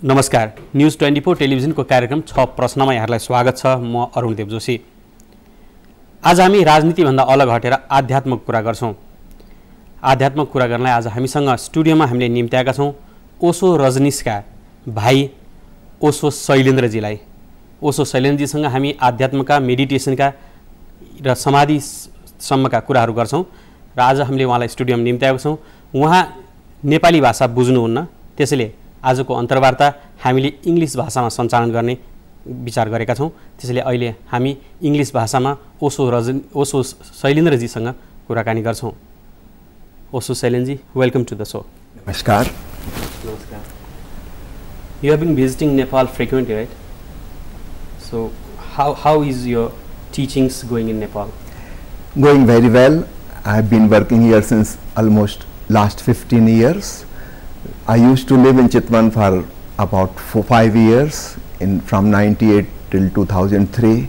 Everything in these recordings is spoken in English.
नमस्कार, न्यूज 24 टेलिभिजनको कार्यक्रम 6 प्रश्नमा यहाँलाई स्वागत छ। म अरुणदेव जोशी। आज हामी राजनीतिभन्दा अलग हटेर आध्यात्मक कुरा गर्छौं। आध्यात्मक कुरा गर्नलाई आज हामीसँग स्टुडियोमा हामीले निम्त्याएका छौं ओशो रजनीशका भाइ ओशो शैलेन्द्रजीलाई। ओशो शैलेन्द्रजीसँग हामी आध्यात्मका, मेडिटेसनका र समाधिसम्मका कुराहरू गर्छौं र आज हामीले उहाँलाई स्टुडियोमा निम्त्याएका छौं। उहाँ नेपाली भाषा बुझ्नुहुन्न, त्यसैले आजको अन्तर्वार्ता हामीले इंग्लिश भाषामा सञ्चालन गर्ने विचार गरेका छौं। त्यसैले अहिले हामी इंग्लिश भाषामा ओशो शैलेन्द्रजीसँग कुराकानी गर्छौं। Osho Shailendraji, welcome to the show. नमस्कार। नमस्कार। You have been visiting Nepal frequently, right? So how is your teachings going in Nepal? Going very well. I have been working here since almost last 15 years. I used to live in Chitwan for about 5 years, from 98 till 2003,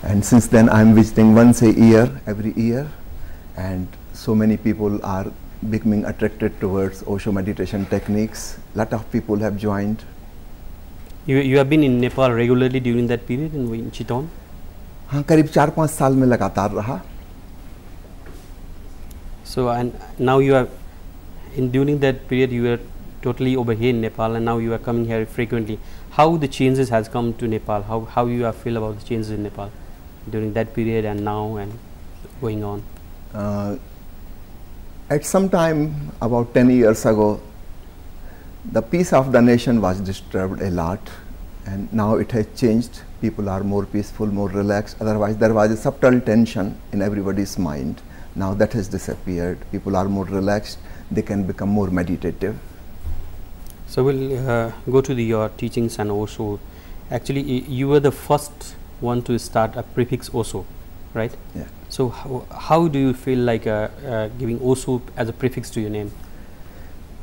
and since then I am visiting once a year, every year, and so many people are becoming attracted towards Osho meditation techniques. Lot of people have joined. You have been in Nepal regularly during that period in Chitwan? हाँ, करीब 4-5 साल में लगातार रहा. So and now you are during that period you were totally over here in Nepal, and now you are coming here frequently. How the changes has come to Nepal? How you feel about the changes in Nepal during that period and now and going on? At some time about 10 years ago, the peace of the nation was disturbed a lot, and now it has changed. People are more peaceful, more relaxed. Otherwise there was a subtle tension in everybody's mind. Now that has disappeared. People are more relaxed. They can become more meditative. So we'll go to your teachings and Osho. Actually, you were the first one to start a prefix Osho, right? Yeah. So how do you feel like giving Osho as a prefix to your name?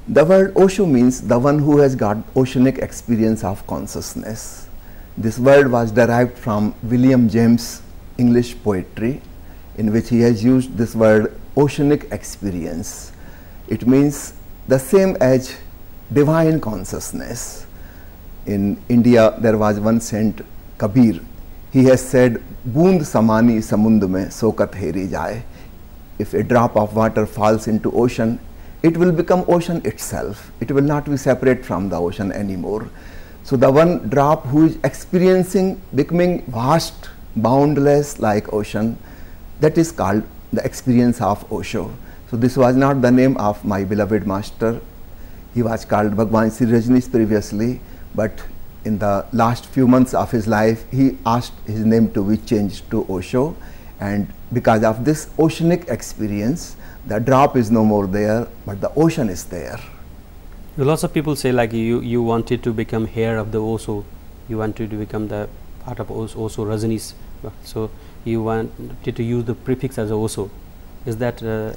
The word Osho means the one who has got oceanic experience of consciousness. This word was derived from William James' English poetry, in which he has used this word oceanic experience. It means the same as divine consciousness. In India there was one saint, Kabir. He has said, "Boond samani samund mein sokat heri jaye." If a drop of water falls into ocean, it will become ocean itself. It will not be separate from the ocean anymore. So the one drop who is experiencing becoming vast, boundless like ocean, that is called the experience of Osho. So this was not the name of my beloved master. He was called Bhagwan Sri Rajneesh previously, but in the last few months of his life, he asked his name to be changed to Osho, and because of this oceanic experience, the drop is no more there, but the ocean is there. Lots of people say like you wanted to become heir of the Osho, you wanted to become the part of Osho Rajneesh, so you wanted to use the prefix as Osho. Is that the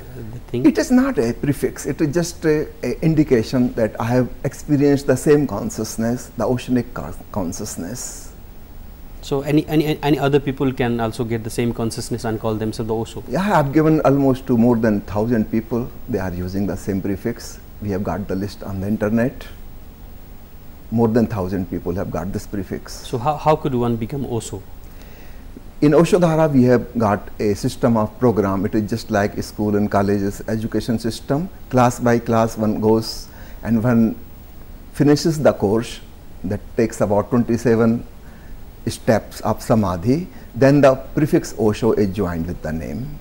thing? It is not a prefix. It is just a indication that I have experienced the same consciousness, the oceanic consciousness. So any other people can also get the same consciousness and call themselves the Osho? Yeah, I have given almost to more than 1,000 people. They are using the same prefix. We have got the list on the internet. More than 1,000 people have got this prefix. So how could one become Osho? In Osho Dhara, we have got a system of program. It is just like school and colleges education system. Class by class one goes, and one finishes the course that takes about 27 steps of samadhi. Then the prefix Osho is joined with the name.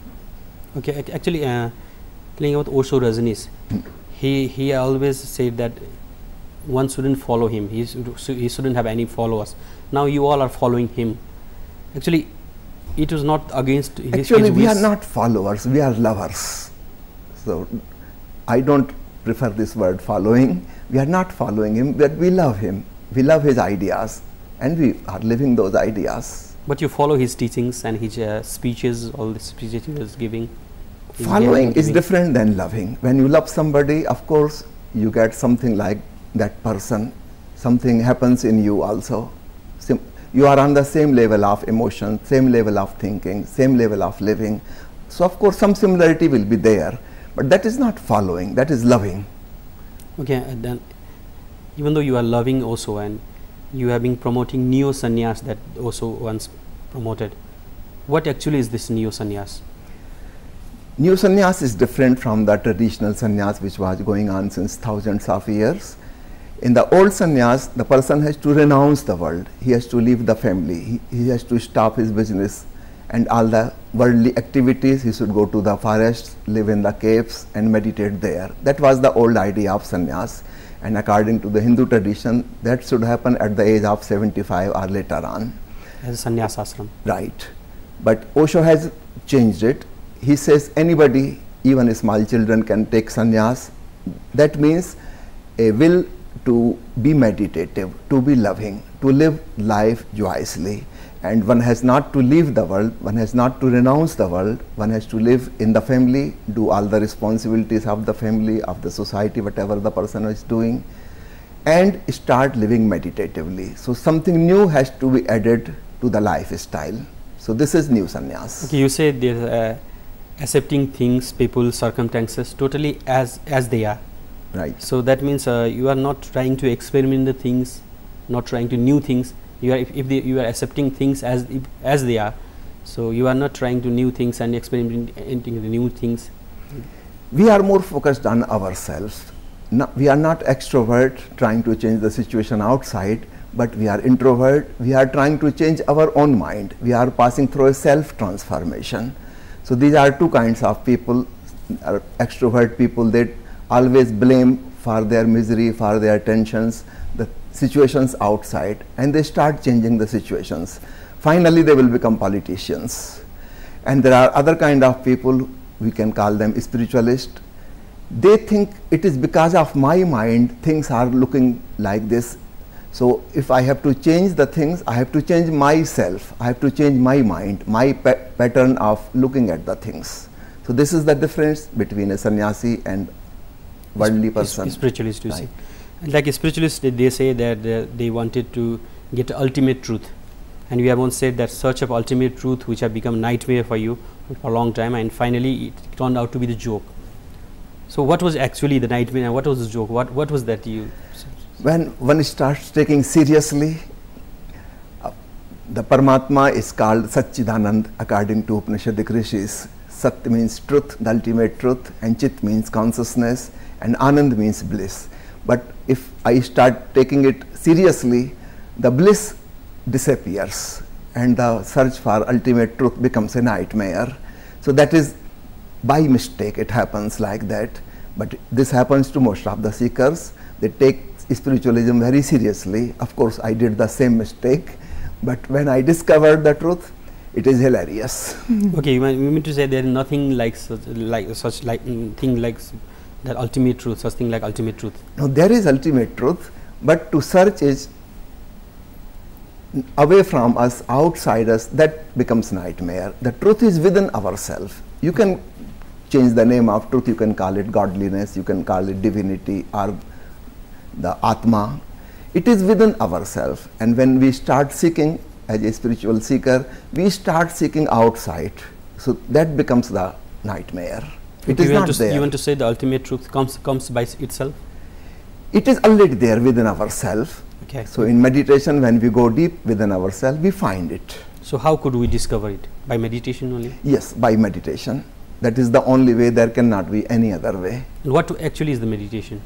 Okay, actually telling about Osho Rajneesh, he always said that one shouldn't follow him. He shouldn't have any followers. Now you all are following him. Actually, it was not against his Actually, we wish. are not followers, we are lovers. So I don't prefer this word following. We are not following him, but we love him. We love his ideas, and we are living those ideas. But you follow his teachings and his speeches, all the speeches he was giving. Following is different than loving. When you love somebody, of course, you get something like that person. Something happens in you also. You are on the same level of emotion, same level of thinking, same level of living. So of course some similarity will be there, but that is not following, that is loving. Okay, then Even though you are loving Osho and you have been promoting neo sannyas that Osho once promoted, what actually is this neo sannyas? New sannyas is different from the traditional sannyas which was going on since thousands of years. In the old sannyas, the person has to renounce the world. He has to leave the family. He has to stop his business and all the worldly activities. He should go to the forests, live in the caves and meditate there. That was the old idea of sannyas. And according to the Hindu tradition, that should happen at the age of 75 or later on. As a sannyas ashram. Right. But Osho has changed it. He says anybody, even small children, can take sannyas. That means a will to be meditative, to be loving, to live life joyously. And one has not to leave the world, one has not to renounce the world, one has to live in the family, do all the responsibilities of the family, of the society, whatever the person is doing, and start living meditatively. So something new has to be added to the lifestyle. So this is new sannyas. Okay, you say there's accepting things, people, circumstances totally as they are. Right. So that means you are not trying to experiment the things, not trying to new things. You are you are accepting things as they are. So you are not trying to new things and experimenting the new things. We are more focused on ourselves. No, we are not extrovert trying to change the situation outside, but we are introvert. We are trying to change our own mind. We are passing through a self transformation. So these are two kinds of people. Extrovert people that always blame for their misery, for their tensions, the situations outside, and they start changing the situations. Finally, they will become politicians. And there are other kind of people, we can call them spiritualists. They think it is because of my mind things are looking like this. So if I have to change the things, I have to change myself. I have to change my mind, my pattern of looking at the things. So this is the difference between a sannyasi and worldly person. Spiritualist, you Right. say. Like spiritualists, they say that they wanted to get ultimate truth. And we have once said that search of ultimate truth, which have become nightmare for you for a long time, and finally it turned out to be the joke. So what was actually the nightmare and what was the joke? What was that you said? When one starts taking seriously, the Paramatma is called Satchidanand according to Upanishadic rishis. Sat means truth, the ultimate truth, and Chit means consciousness, and Anand means bliss. But if I start taking it seriously, the bliss disappears and the search for ultimate truth becomes a nightmare. So that is by mistake, it happens like that. But this happens to most of the seekers. They take spiritualism very seriously. Of course, I did the same mistake, but when I discovered the truth, it is hilarious. Okay, you mean to say there is nothing like such thing like that ultimate truth, such thing like ultimate truth? No, there is ultimate truth, but to search is away from us, outside us, that becomes nightmare. The truth is within ourselves. You can change the name of truth, you can call it godliness, you can call it divinity or the Atma. It is within ourselves, and when we start seeking as a spiritual seeker, we start seeking outside. So that becomes the nightmare. It is not there. You want to say the ultimate truth comes by itself? It is already there within ourselves. Okay. So in meditation, when we go deep within ourselves, we find it. So how could we discover it? By meditation only? Yes, by meditation. That is the only way. There cannot be any other way. And what actually is the meditation?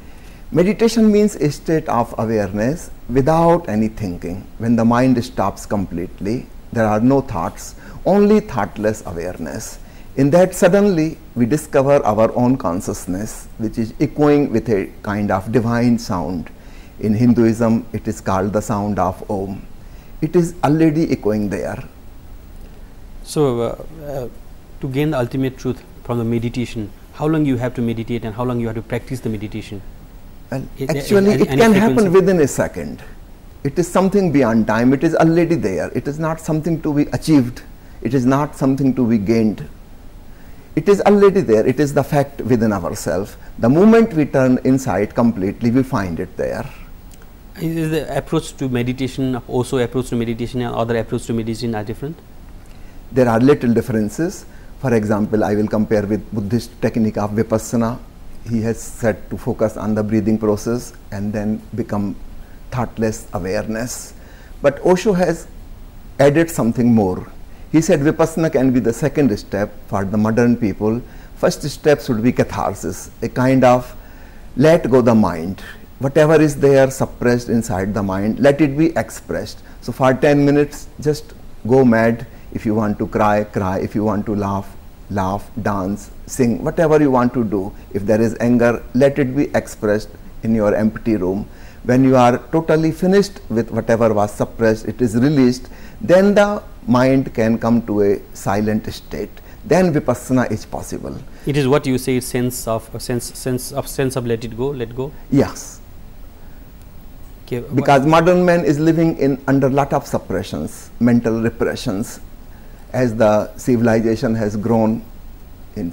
Meditation means a state of awareness without any thinking. When the mind stops completely, there are no thoughts, only thoughtless awareness. In that, suddenly we discover our own consciousness, which is echoing with a kind of divine sound. In Hinduism, it is called the sound of Om. It is already echoing there. So to gain the ultimate truth from the meditation, how long you have to meditate and how long you have to practice the meditation? Well, actually, it can happen within a second. It is something beyond time. It is already there. It is not something to be achieved. It is not something to be gained. It is already there. It is the fact within ourselves. The moment we turn inside completely, we find it there. Is the approach to meditation, also approach to meditation and other approach to meditation are different? There are little differences. For example, I will compare with Buddhist technique of Vipassana. he has said to focus on the breathing process and then become thoughtless awareness. But Osho has added something more. He said Vipassana can be the second step for the modern people. First step should be catharsis, a kind of let go the mind. Whatever is there suppressed inside the mind, let it be expressed. So for 10 minutes, just go mad. If you want to cry, cry. If you want to laugh, laugh, dance, sing, whatever you want to do. If there is anger, let it be expressed in your empty room. When you are totally finished with whatever was suppressed, it is released, then the mind can come to a silent state. Then Vipassana is possible. It is what you say, sense of let it go, let go. Yes. Okay, Because modern man is living in under lot of suppressions, mental repressions. As the civilization has grown in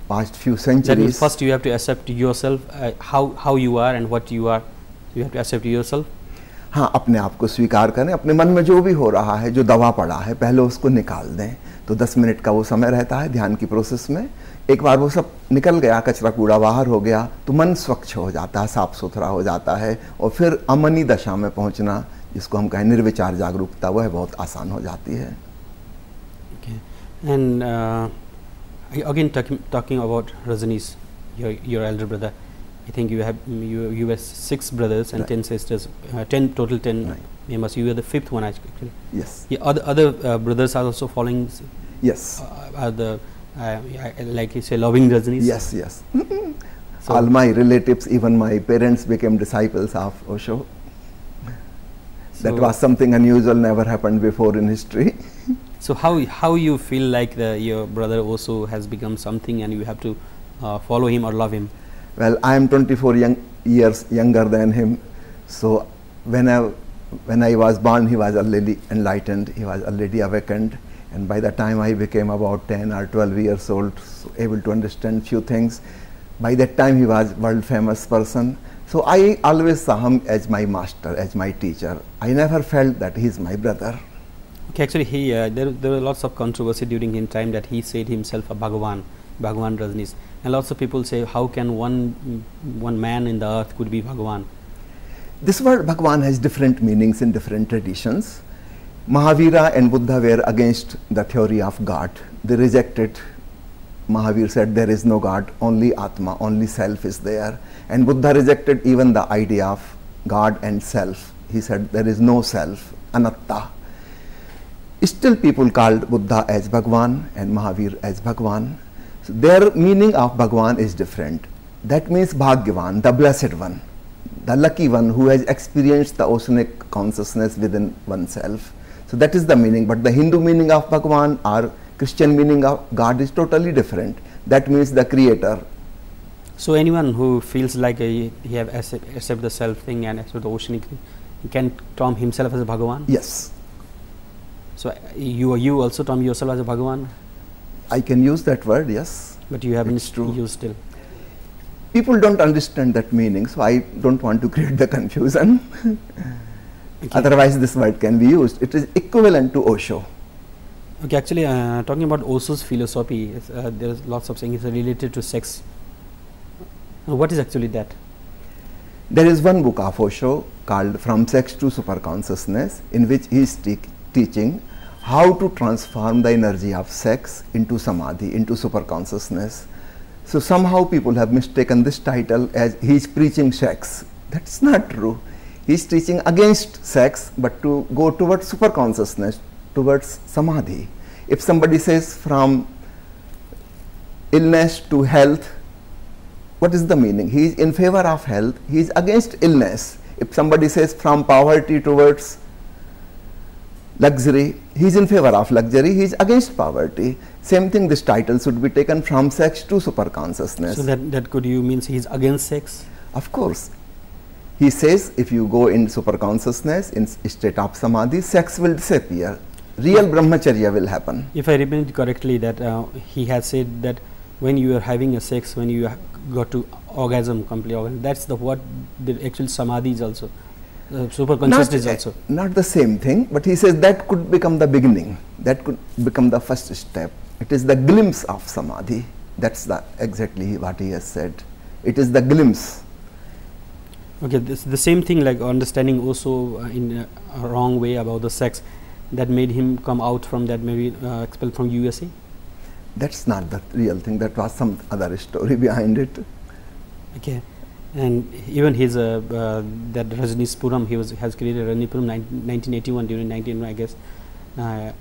past few centuries. that means first you have to accept yourself, how you are and what you are. You have to accept yourself. हाँ, अपने आप को स्वीकार करें, अपने मन में जो भी हो रहा है, जो दबा पड़ा है, पहले उसको निकाल दें. तो 10 मिनट का वो समय रहता है ध्यान की प्रोसेस में. एक बार वो सब निकल गया, कचरा कूड़ा बाहर हो गया, तो मन स्वच्छ हो जाता है, साफ सुथरा हो जाता है, और फिर अमनी दशा में पहुंचना, जिसको हम कहें निर्विचार जागरूकता, वह बहुत आसान हो जाती है. Okay. And again talking about Rajneesh, your elder brother. I think you were 6 brothers and Right. 10 sisters, 10 total 10 Right. members. You were the 5th one actually. Yes. Yeah, other brothers are also following. Yes. Are the like you say loving Rajneesh. Yes, yes. So All my relatives, even my parents, became disciples of Osho. That was something unusual, never happened before in history. So how you feel like your brother also has become something and you have to follow him or love him? Well, I am 24 years younger than him, so when I was born, he was already enlightened, he was already awakened, and by the time I became about 10 or 12 years old, so able to understand few things, by that time he was world famous person. So I always saw him as my master, as my teacher. I never felt that he is my brother. Okay, actually there were lots of controversy during his time that he said himself a Bhagavan Rajneesh. And lots of people say, how can one man in the earth could be Bhagavan? This word Bhagavan has different meanings in different traditions. Mahavira and Buddha were against the theory of God. They rejected. Mahavir said there is no God, only Atma, only self is there. And Buddha rejected even the idea of God and self. He said there is no self, anatta. Still people called Buddha as Bhagavan and Mahavir as Bhagavan. So their meaning of Bhagavan is different. That means Bhagyavan, the blessed one, the lucky one who has experienced the oceanic consciousness within oneself. So that is the meaning. But the Hindu meaning of Bhagavan or Christian meaning of God is totally different. That means the creator. So anyone who feels like he have accept the self thing and accept the oceanic thing, he can term himself as a Bhagavan? Yes. So you also term yourself as a Bhagavan? I can use that word, yes. But you haven't It's true. used still. People don't understand that meaning, so I don't want to create the confusion. Okay. Otherwise this word can be used. It is equivalent to Osho. Okay, actually talking about Osho's philosophy, there is lots of saying it's related to sex. What is actually that? There is one book of Osho called From Sex to Superconsciousness, in which he is teaching how to transform the energy of sex into samadhi, into superconsciousness. So somehow people have mistaken this title as he is preaching sex. That's not true. He is teaching against sex, but to go towards superconsciousness, towards samadhi. If somebody says from illness to health, what is the meaning? He is in favor of health, he is against illness. If somebody says from poverty towards luxury, he is in favor of luxury, he is against poverty. Same thing, this title should be taken from sex to superconsciousness. So that could you means he is against sex? Of course. He says if you go in superconsciousness, in state of samadhi, sex will disappear. Real brahmacharya will happen. If I remember it correctly, that he has said that when you are having a sex, when you got to orgasm, complete orgasm, that's what the actual samadhi is also. Super consciousness is also. Not the same thing, but he says that could become the beginning. That could become the first step. It is the glimpse of samadhi. That's exactly what he has said. It is the glimpse. Okay, this the same thing like understanding also in a wrong way about the sex that made him come out from that, maybe expelled from USA. That's not the real thing. That was some other story behind it. Okay, and even his that Rajneeshpuram, has created Rajneeshpuram 1981 during 19 I guess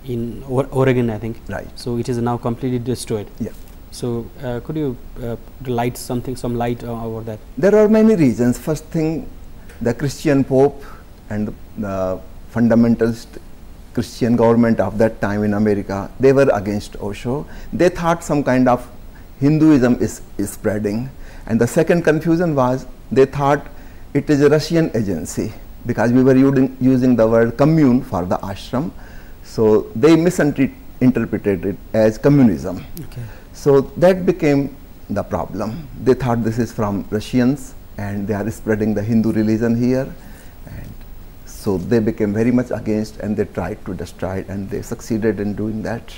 in Oregon, I think. Right. So it is now completely destroyed. Yeah. So could you light some light over that? There are many reasons. First thing, the Christian Pope and the fundamentalist Christian government of that time in America, they were against Osho. They thought some kind of Hinduism is spreading. And the second confusion was they thought it is a Russian agency, because we were using the word commune for the ashram. So they misinterpreted it as communism. Okay. So that became the problem. They thought this is from Russians and they are spreading the Hindu religion here. And so they became very much against, and they tried to destroy it, and they succeeded in doing that.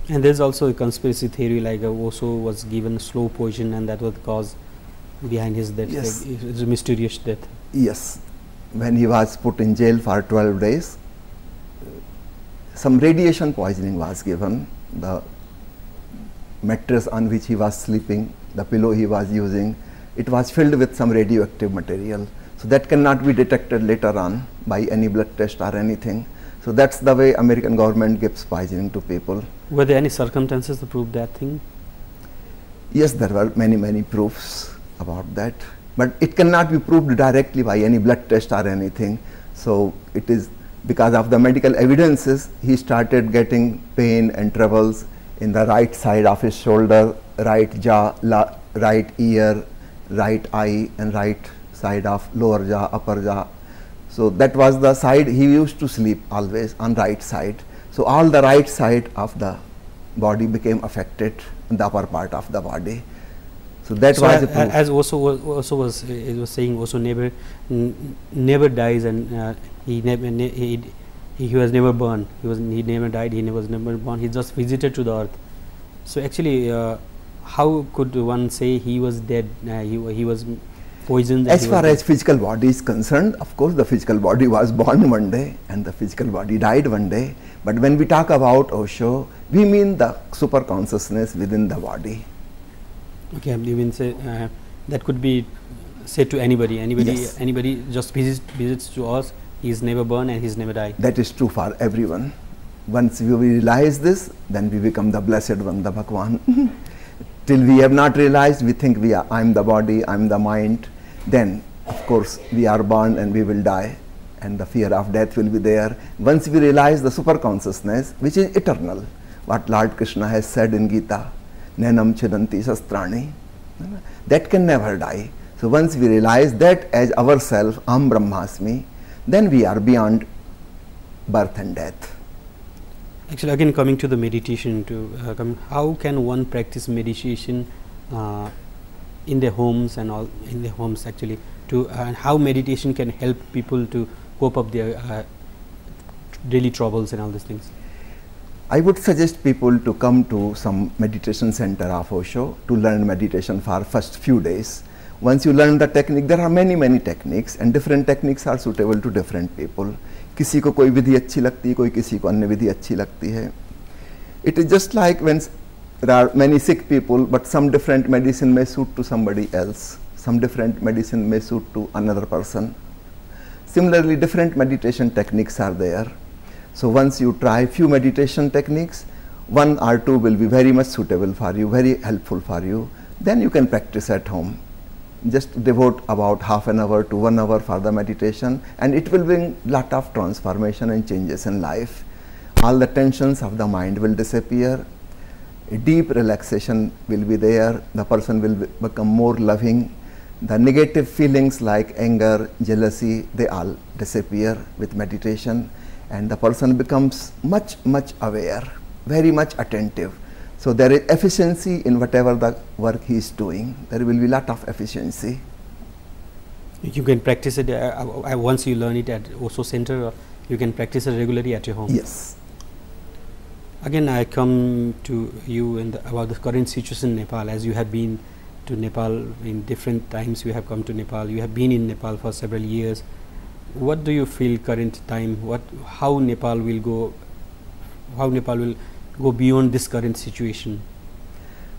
And there's also a conspiracy theory like Osho was given slow poison and that was the cause behind his death. Yes. Like, it's a mysterious death. Yes, when he was put in jail for 12 days, some radiation poisoning was given. The mattress on which he was sleeping, the pillow he was using, it was filled with some radioactive material. So that cannot be detected later on by any blood test or anything. So that's the way American government gives poisoning to people. Were there any circumstances to prove that thing? Yes, there were many proofs about that, but it cannot be proved directly by any blood test or anything. So it is because of the medical evidences, he started getting pain and troubles in the right side of his shoulder, right jaw, right ear, right eye, and right side of lower jaw, upper jaw. So that was the side he used to sleep always, on right side. So all the right side of the body became affected, in the upper part of the body. So that was a proof. As Osho was saying, Osho never dies, and he was never born. He never died. He was never born. He just visited to the earth. So actually, how could one say he was dead? He was poisoned. As far as physical body is concerned, of course, the physical body was born one day and the physical body died one day. But when we talk about Osho, we mean the super consciousness within the body. Okay, you mean say that could be said to anybody. Yes. Anybody just visits to us. He is never born and he is never died. That is true for everyone. Once we realize this, then we become the blessed one, the Bhagwan. Till we have not realized, we think I am the body, I am the mind. Then, of course, we are born and we will die, and the fear of death will be there. Once we realize the super consciousness, which is eternal, what Lord Krishna has said in Gita, Nenam Chidanti Shastrani, that can never die. So once we realize that as ourself, Aham Brahmasmi, then we are beyond birth and death. Actually, again coming to the meditation, how can one practice meditation in their homes and all in their homes actually, and how meditation can help people to cope up their daily troubles and all these things? I would suggest people to come to some meditation center of Osho to learn meditation for first few days. Once you learn the technique, there are many techniques, and different techniques are suitable to different people. किसी को कोई विधि अच्छी लगती है, कोई किसी को अन्य विधि अच्छी लगती है. It is just like when there are many sick people, but some different medicine may suit to somebody else. Some different medicine may suit to another person. Similarly, different meditation techniques are there. So once you try few meditation techniques, one or two will be very much suitable for you, very helpful for you. Then you can practice at home. Just devote about half an hour to 1 hour for the meditation, and it will bring lot of transformation and changes in life. All the tensions of the mind will disappear. A deep relaxation will be there. The person will become more loving. The negative feelings like anger, jealousy, they all disappear with meditation, and the person becomes much aware, very much attentive. So there is efficiency in whatever the work he is doing. There will be lot of efficiency. You can practice it once you learn it at Osho Center, or you can practice it regularly at your home. Yes. Again, I come to you about the current situation in Nepal, as you have been to Nepal in different times. You have come to Nepal. You have been in Nepal for several years. What do you feel current time? How Nepal will go? How Nepal will go beyond this current situation?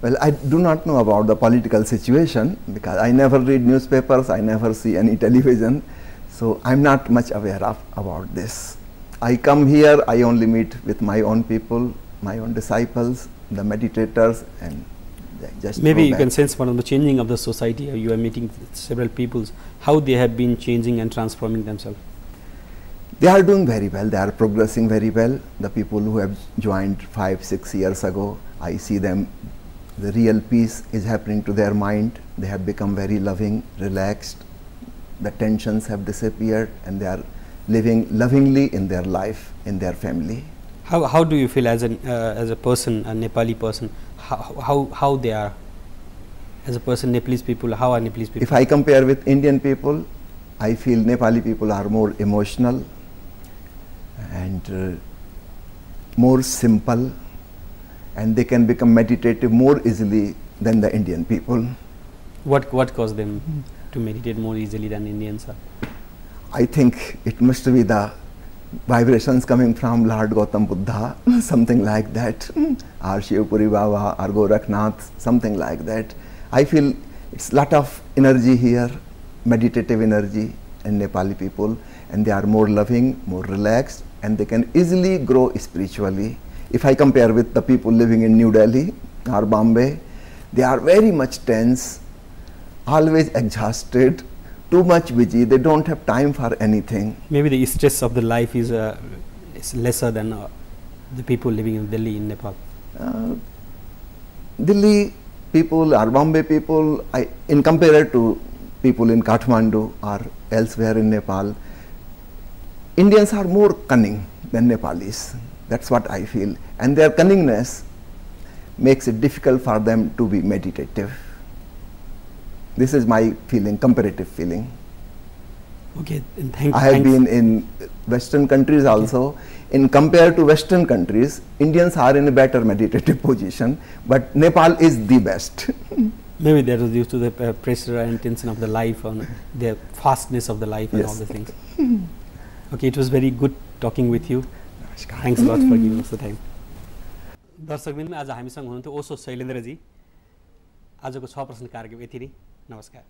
Well, I do not know about the political situation because I never read newspapers, I never see any television, so I'm not much aware of about this. I come here, I only meet with my own people, my own disciples, the meditators, and just maybe you can sense one of the changing of the society. You are meeting several peoples, how they have been changing and transforming themselves. They are doing very well, they are progressing very well. The people who have joined 5-6 years ago, I see them, the real peace is happening to their mind. They have become very loving, relaxed, the tensions have disappeared, and they are living lovingly in their life, in their family. How do you feel as a person, a Nepali person, how they are as a person? Nepalese people, how are Nepalese people? If I compare with Indian people, I feel Nepali people are more emotional and more simple, and they can become meditative more easily than the Indian people. What caused them to meditate more easily than Indians are? I think it must be the vibrations coming from Lord Gautam Buddha, something like that, or Shiv Puri Baba, or Gorakhnath, something like that. I feel it's lot of energy here, meditative energy in Nepali people, and they are more loving, more relaxed, and they can easily grow spiritually. If I compare with the people living in New Delhi or Bombay, they are very much tense, always exhausted, too much busy, they don't have time for anything. Maybe the stress of the life is lesser than the people living in Delhi, in Nepal. Delhi people or Bombay people, in compared to people in Kathmandu or elsewhere in Nepal, Indians are more cunning than Nepalis. That's what I feel. And their cunningness makes it difficult for them to be meditative. This is my feeling, comparative feeling. Okay, and I have been in Western countries also. In compared to Western countries, Indians are in a better meditative position, but Nepal is the best. Maybe that was due to the pressure and tension of the life, and the fastness of the life, and all the things. Okay, it was very good talking with you. Thanks a lot for giving us the time. दर्शकबिन आज हामीसँग हुनुहुन्थ्यो ओशो शैलेन्द्रजी। आजको 6 प्रश्न कार्यक्रम यति नै। नमस्कार।